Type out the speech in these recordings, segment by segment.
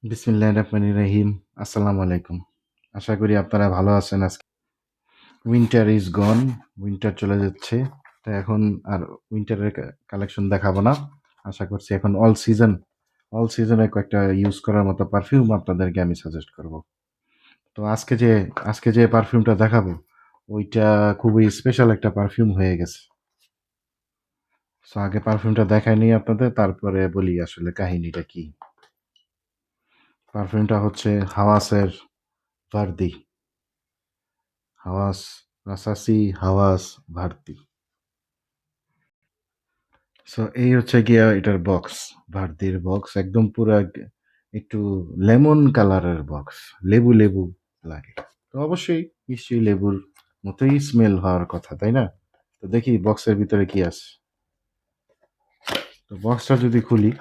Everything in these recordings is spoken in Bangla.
বিসমিল্লাহির রহমানির রহিম। আসসালামু আলাইকুম। আশা করি আপনারা ভালো আছেন আজকে। Winter is gone. উইন্টার চলে যাচ্ছে। তো এখন আর উইন্টারের কালেকশন দেখাবো না। আশা করছি এখন অল সিজনে কয়েকটা ইউজ করার মতো পারফিউম আপনাদেরকে আমি সাজেস্ট করব। তো আজকে যে পারফিউমটা দেখাবো ওইটা খুবই স্পেশাল একটা পারফিউম হয়ে গেছে। সো আগে পারফিউমটা দেখাই নিই আপনাদের, তারপরে বলি আসলে কাহিনীটা কি। পারফিউমটা হচ্ছে হাওয়াসের ভার্দি। হাওয়াস, রাসাসি হাওয়াস ভারতী। সো এই হচ্ছে গিয়া এটার বক্স, ভারতীর বক্স একদম পুরা একটু লেমন কালারের বক্স, লেবু লেবু লাগে। তো অবশ্যই নিশ্চয়ই লেবুর মতোই স্মেল হওয়ার কথা, তাই না? তো দেখি বক্সের ভিতরে কি আছে। তো বক্সটা যদি খুলি,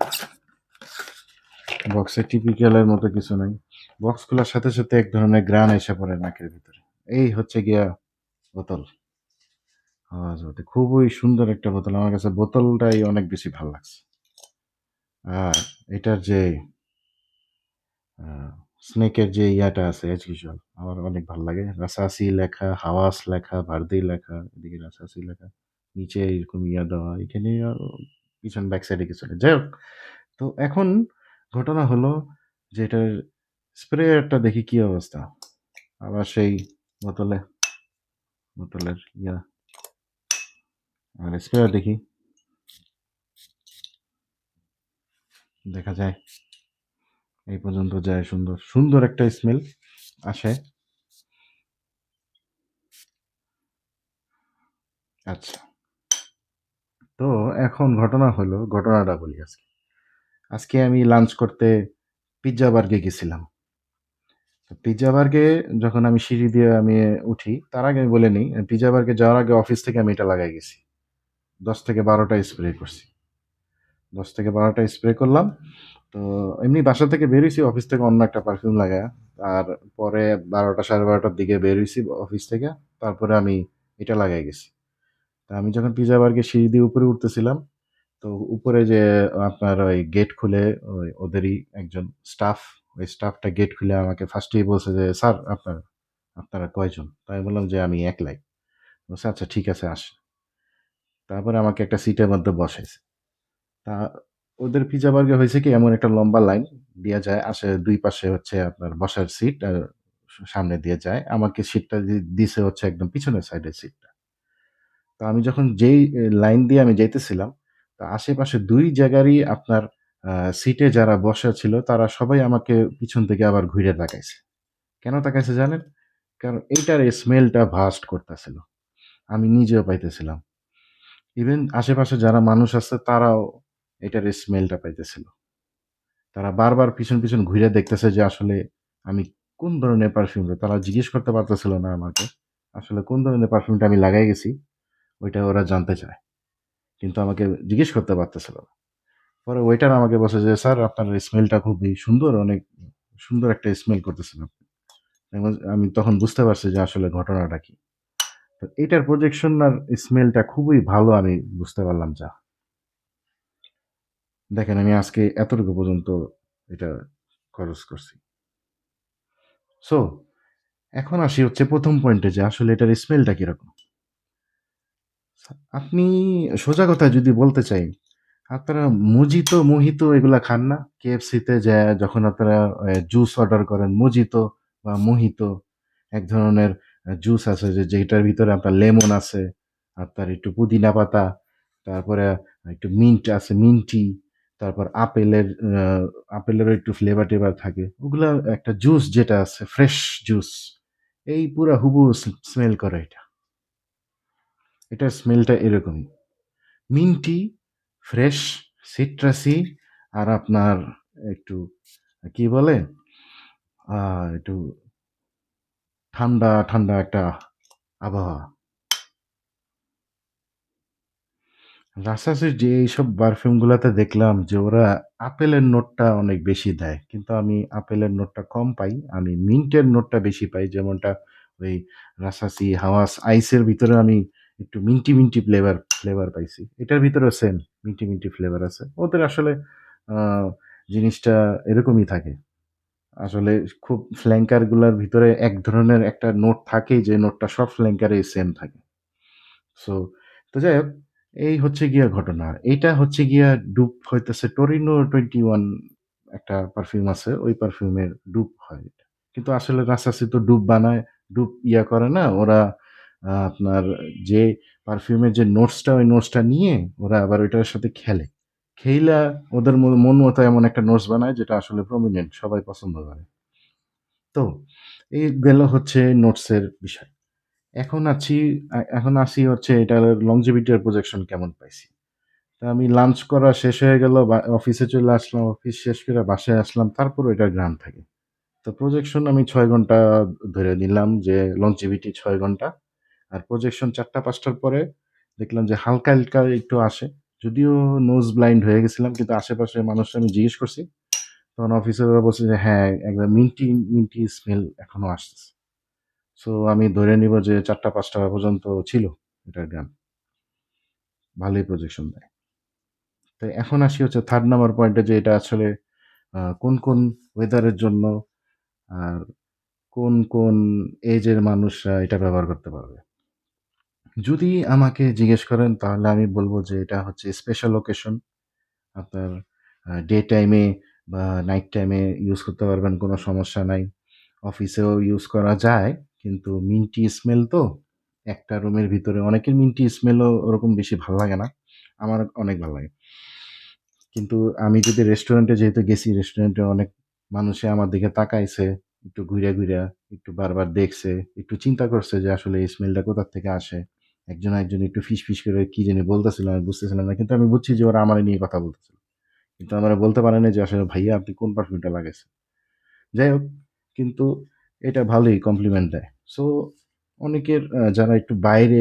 বক্সে টিপিক্যালের মতো কিছু নাই। বক্স খোলার সাথে সাথে এক ধরনের গ্রান এসে পড়ে নাকের ভিতরে। এই হচ্ছে গিয়া বোতল। আওয়াজ ওঠে, খুবই সুন্দর একটা বোতল। আমার কাছে বোতলটাই অনেক বেশি ভালো লাগছে। আর এটার যে স্নেকের যে ইয়াটা আছে অ্যাজ ইউজুয়াল আমার অনেক ভালো লাগে। রাসাসি লেখা, হাওয়াস লেখা, ভার্দি লেখা, এদিকে রাসাসি লেখা, নিচে এরকম ইয়া দেওয়া, এখানে পিছন ব্যাক সাইডে কিছু নেই। যাই হোক, তো এখন ঘটনা হলো যে এটার স্প্রেয়ারটা দেখি কি অবস্থা। আবার সেই বোতলে বোতলের ইয়া, আর স্প্রেয়ার দেখি, দেখা যায় এই পর্যন্ত যায়। সুন্দর সুন্দর একটা স্মেল আসে। আচ্ছা, তো এখন ঘটনাটা বলি আজকে। আজকে আমি লাঞ্চ করতে পিৎজা বার্গে গেছিলাম। তো পিৎজা বার্গে যখন আমি সিঁড়ি দিয়ে আমি উঠি, তার আগে আমি বলে নিই, পিৎজা বার্গে যাওয়ার আগে অফিস থেকে আমি এটা লাগাই গেছি। 10 থেকে 12টা স্প্রে করছি। 10 থেকে 12টা স্প্রে করলাম। তো এমনি বাসা থেকে বেরিয়েছি অফিস থেকে অন্য একটা পারফিউম লাগায়া। আর পরে 12টা 12:30টার দিকে বেরিয়েছি অফিস থেকে। তারপরে আমি এটা লাগাই গেছি। তা আমি যখন পিৎজা বার্গে সিঁড়ি দিয়ে উপরে উঠতেছিলাম, তো উপরে যে আপনার ওই গেট খুলে ওদেরই একজন স্টাফ, ওই স্টাফটা গেট খুলে আমাকে ফার্স্টেই বলছে যে, "স্যার আপনারা কয়জন?" তো আমি বললাম যে, "আমি একলাই।" বলছে, "আচ্ছা ঠিক আছে আসেন।" তারপরে আমাকে একটা সিটের মধ্যে বসাইছে। তা ওদের পিজ্জা বার্গার হয়েছে কি, এমন একটা লম্বা লাইন দিয়া যায়। ২ পাশে হচ্ছে আপনার বসার সিট আর সামনে দিয়ে যায়। আমাকে সিটটা দিছে হচ্ছে একদম পিছনের সাইডের সিটটা। তো আমি যখন যেই লাইন দিয়ে আমি যাইতেছিলাম, তো আশেপাশে ২ জায়গারই আপনার আ সিটে যারা বসা ছিল, তারা সবাই আমাকে পিছন থেকে আবার ঘুইরে তাকাইছে। কেন তাকাইছে জানেন? কারণ এইটার স্মেলটা ভাস্ট করতেছিল। আমি নিজেও পাইতেছিলাম। ইভেন আশেপাশে যারা মানুষ আছে, তারাও এটার স্মেলটা পাইতেছিল। তারা বারবার পিছন ঘুইরে দেখতেছে যে আসলে আমি কোন ধরনের পারফিউমটা, তারা জিজ্ঞেস করতে পারতেছিল না আমাকে। আসলে কোন ধরনের পারফিউমটা আমি লাগাই গেছি, ওইটা ওরা জানতে চায়। কিন্তু আমাকে জিজ্ঞেস করতে পারতেছিল না। পরে ওয়েটার আমাকে বলছে যে, "স্যার আপনার স্মেলটা খুবই সুন্দর, অনেক সুন্দর একটা স্মেল করতেছেন আপনি।" আমি তখন বুঝতে পারছি যে আসলে ঘটনাটা কি। তো এটার প্রজেকশন আর স্মেলটা খুবই ভালো, আমি বুঝতে পারলাম যা। দেখেন আমি আজকে এতটুকু পর্যন্ত এটা খরচ করছি। সো এখন আসি হচ্ছে ১ম পয়েন্টে, যে আসলে এটার স্মেলটা কিরকম? আপনি সোজা কথা যদি বলতে চাই, আপনারা মোজিতো এগুলা খান না? KFC-তে যায়া যখন আপনারা জুস অর্ডার করেন, মোজিতো বা মোহিতো, এক ধরনের জুস আছে যেটার ভিতরে আপনার লেমন আছে, আপনার একটু পুদিনা পাতা, তারপরে একটু মিন্ট আছে, মিন্টি, তারপর আ আপেলেরও একটু ফ্লেভার-টেভার থাকে। ওগুলা একটা জুস যেটা আছে, ফ্রেশ জুস। এই পুরা হুবহু স্মেল করে এটা। এটার স্মেলটা এরকমই। মিন্টি, ফ্রেশ, সিট্রাসি, আর আপনার একটু কি বলে? আ একটু ঠান্ডা, ঠান্ডা একটা আবহাওয়া। রাসাসির যে এইসব পারফিউম গুলাতে দেখলাম যে ওরা আপেলের নোটটা অনেক বেশি দেয়। কিন্তু আমি আপেলের নোটটা কম পাই। আমি মিন্টের নোটটা বেশি পাই। যেমনটা ওই রাসাসি, হাওয়াস, আইসের ভিতরে আমি একটু মিন্টি ফ্লেভার পাইছি। এটার ভিতরেও সেম মিন্টি ফ্লেভার আছে। ওদের আসলে আ জিনিসটা এরকমই থাকে। আসলে খুব ফ্ল্যাঙ্কার গুলার ভিতরে এক ধরনের একটা নোট থাকেই যে নোটটা সব ফ্ল্যাঙ্কারেই সেম থাকে। সো তো যাই হোক, এই হচ্ছে গিয়া ঘটনা। এইটা হচ্ছে গিয়া ডুপ হইতেছে টরিনো 21 একটা পারফিউম আছে। ওই পারফিউমের ডুপ হয় এটা। কিন্তু আসলে রাসাসি তো ডুপ বানায়, ডুপ ইয়া করে না। ওরা আপনার যে পারফিউমের যে নোটসটা, ওই নোটসটা নিয়ে ওরা আবার ওইটার সাথে খেলে। খেইলা ওদের মন মতো এমন একটা নোটস বানায় যেটা আসলে প্রমিনেন্ট, সবাই পছন্দ করে। তো এই গেল হচ্ছে নোটসের বিষয়। এখন আসি হচ্ছে এটার longevity আর projection কেমন পাইছি। তো আমি লাঞ্চ করা শেষ হয়ে গেল বা অফিসে চলে আসলাম। অফিস শেষ করে বাসায় আসলাম। তারপরও এটার ঘ্রাণ থাকে। তো প্রজেকশন আমি ৬ ঘন্টা ধরে নিলাম যে longevity ৬ ঘন্টা। আর প্রজেকশন ৪টা-৫টার পরে দেখলাম যে হালকা, হালকা একটু আসে। যদিও নোজ ব্লাইন্ড হয়ে গেছিলাম কিন্তু আশেপাশের মানুষকে আমি জিজ্ঞেস করছি। তখন অফিসাররা বলছে যে হ্যাঁ, একদম মিন্টি, মিন্টি স্মেল এখনো আসতেছে। সো আমি ধরে নিব যে ৪টা-৫টা পর্যন্ত ছিল এটার গান। ভালোই প্রজেকশন দেয়। তো এখন আসি হচ্ছে 3rd নাম্বার পয়েন্টে যে এটা আসলে কোন, কোন ওয়েদারের জন্য আর কোন, কোন এজের মানুষরা এটা ব্যবহার করতে পারবে। যদি আমাকে জিজ্ঞেস করেন তাহলে আমি বলব যে এটা হচ্ছে স্পেশাল অকেশন। আপনার ডে টাইমে বা নাইট টাইমে ইউজ করতে পারবেন, কোনো সমস্যা নাই। অফিসেও ইউজ করা যায়, কিন্তু মিন্টি স্মেল তো একটা রুমের ভিতরে অনেকের মিন্টি স্মেলও ওরকম বেশি ভাল লাগে না। আমার অনেক ভাল লাগে। কিন্তু আমি যদি রেস্টুরেন্টে যেহেতু গেছি, রেস্টুরেন্টে অনেক মানুষে আমার দিকে তাকাইছে, একটু ঘুইরা, ঘুইরা, একটু বারবার দেখছে, একটু চিন্তা করছে যে আসলে এই স্মেলটা কোথা থেকে আসে। একজন আরেকজন একটু ফিসফিস করে কি জানি বলতেছিল, আমি বুঝতেছিলাম না। কিন্তু আমি বুঝছি যে ওরা আমারে নিয়ে কথা বলতেছিল। কিন্তু আমারে বলতে পারে নাই যে আসলে ভাইয়া আপনি কোন পারফিউমটা লাগাইছেন। যাই হোক, কিন্তু এটা ভালোই কমপ্লিমেন্ট দেয়। সো অনেকের যারা একটু বাইরে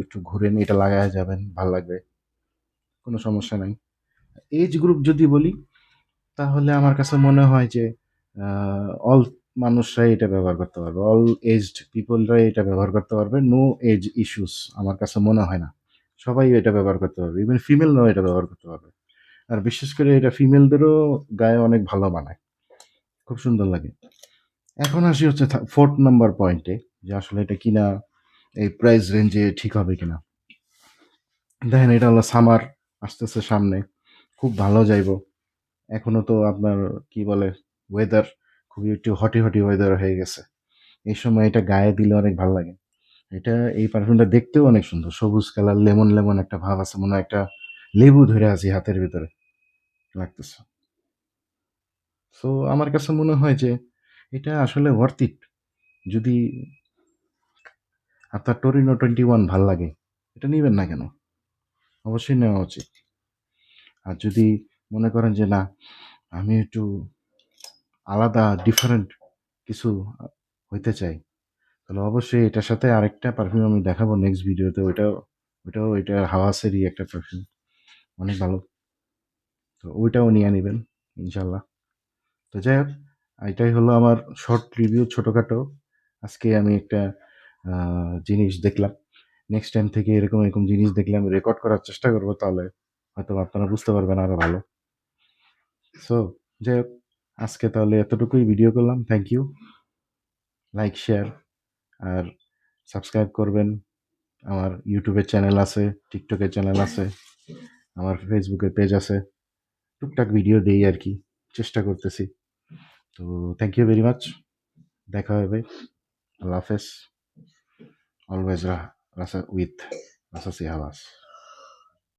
একটু ঘুরেন, এটা লাগায়া যাবেন, ভাল লাগবে। কোনো সমস্যা নাই। এজ গ্রুপ যদি বলি, তাহলে আমার কাছে মনে হয় যে অল মানুষরাই এটা ব্যবহার করতে পারবে। অল এজড পিপলরাই এটা ব্যবহার করতে পারবে। নো এজ ইস্যুস আমার কাছে মনে হয় না। সবাই এটা ব্যবহার করতে পারবে। ইভেন ফিমেলরাও এটা ব্যবহার করতে পারবে। আর বিশেষ করে এটা ফিমেলদেরও গায়ে অনেক ভালো মানায়। খুব সুন্দর লাগে। এখন আসি হচ্ছে 4th নাম্বার পয়েন্টে যে আসলে এটা কিনা এই প্রাইস রেঞ্জে ঠিক হবে কিনা। দেখেন এটা হলো সামার আসতেছে সামনে। খুব ভালো যাইবো। এখনো তো আপনার কি বলে ওয়েদার খুবই একটু হটি, হটি ওয়েদার হয়ে গেছে। এই সময় এটা গায়ে দিলে অনেক ভাল লাগে। এই পারফিউমটা দেখতেও অনেক সুন্দর। সবুজ কালার লেমন, লেমন একটা ভাব আছে। মনে হয় একটা লেবু ধরে আছি হাতের ভিতরে লাগতেছে। সো আমার কাছে মনে হয় যে এটা আসলে ওয়ার্থ ইট। যদি আপনার টরিনো 21 ভাল লাগে, এটা নিবেন না কেন? অবশ্যই নেওয়া উচিত। আর যদি মনে করেন যে না, আমি একটু আলাদা ডিফারেন্ট কিছু হইতে চাই, তাহলে অবশ্যই এটার সাথে আরেকটা পারফিউম আমি দেখাবো নেক্সট ভিডিওতে। ওইটাও এটা হাওয়াসেরই একটা পারফিউম। অনেক ভালো। তো ওইটাও নিয়ে নিবেন ইনশাল্লাহ। তো যাই হোক, এটাই হলো আমার শর্ট রিভিউ ছোটখাটো। আজকে আমি একটা জিনিস দেখলাম। নেক্সট টাইম থেকে এরকম, এরকম জিনিস দেখলে আমি রেকর্ড করার চেষ্টা করব, তাহলে হয়তো আপনারা বুঝতে পারবেন আরো ভালো। সো যাই হোক, আজকে তাহলে এতটুকুই ভিডিও করলাম। Thank you. লাইক, শেয়ার আর সাবস্ক্রাইব করবেন। আমার ইউটিউবের চ্যানেল আছে, টিকটকের চ্যানেল আছে, আমার ফেসবুকের পেজ আছে। টুকটাক ভিডিও দেই আর কি, চেষ্টা করতেছি। তো থ্যাংক ইউ ভেরি মাচ। দেখা হবে। আল্লাহ হাফেজ। অলওয়েজ রাসা উইথ রাসাসি হাওয়াস।